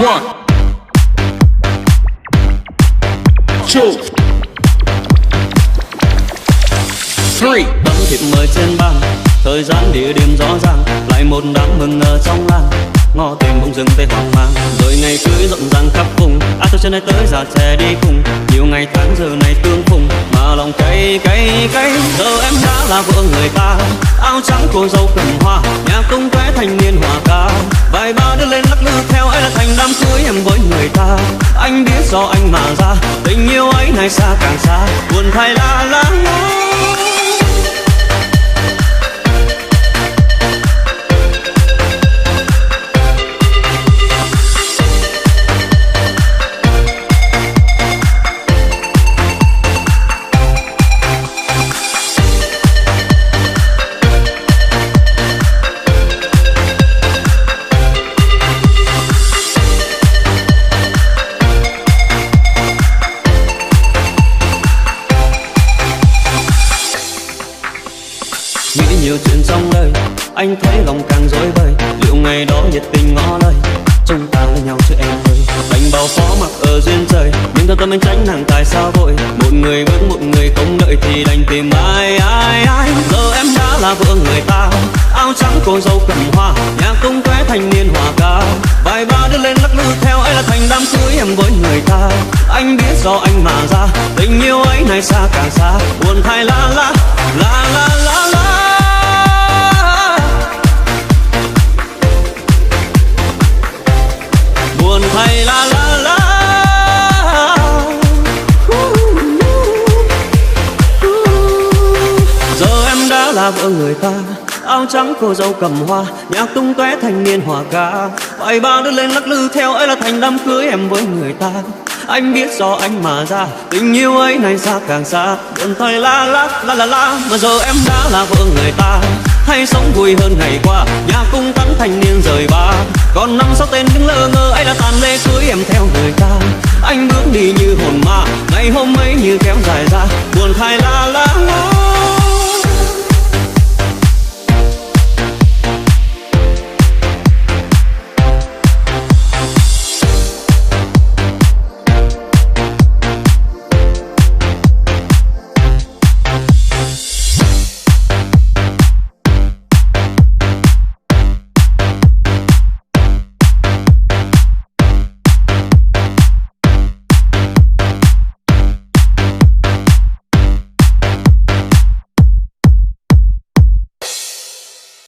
One, two, three. Tấm thiệp mời trên bàn, thời gian địa điểm rõ ràng, lại một đám mừng ở trong làng. Ngõ tìm bỗng dừng tay hoang mang, rồi ngày cưới rộn ràng khắp vùng. Từ trên này tới già trẻ đi cùng, nhiều ngày tháng giờ này tương phùng, mà lòng cay cay cay. Giờ em đã là vợ người ta, áo trắng cô dâu cầm hoa, nhà công vẽ thanh niên hòa ca. Vài ba đứa lên lắc lư theo ấy là thành đám cưới em với người ta. Anh biết do anh mà ra, tình yêu ấy này xa càng xa, buồn thay la la la. Nhiều chuyện trong đời anh thấy lòng càng rối bời, liệu ngày đó nhiệt tình ngỏ lời chúng ta lấy nhau chứ em ơi. Đành bao phó mặc ở duyên trời, nhưng thâm tâm anh tránh nàng tại sao vội. Một người bước một người không đợi thì đành tìm ai ai ai. Giờ em đã là vợ người ta, áo trắng cô dâu cầm hoa, nhà công vẽ thanh niên hòa ca. Vài ba đứa lên lắc lư theo ấy là thành đám cưới em với người ta. Anh biết do anh mà ra, tình yêu ấy này xa càng xa, buồn thay la la la la la la. Buồn thay la la la. Giờ em đã là vợ người ta, áo trắng cô dâu cầm hoa, nhạc tung tóe thanh niên hòa ca. Vài ba đứa lên lắc lư theo ấy là thành đám cưới em với người ta. Anh biết do anh mà ra, tình yêu ấy này xa càng xa, buồn thay la la la la la. Mà giờ em đã là vợ người ta, hay sống vui hơn ngày qua, nhà cung tắn thanh niên rời ba. Còn năm sau tên đứng lơ ngơ ấy là tàn lễ cưới em theo người ta. Anh bước đi như hồn ma, ngày hôm ấy như kéo dài ra, buồn thay la la la.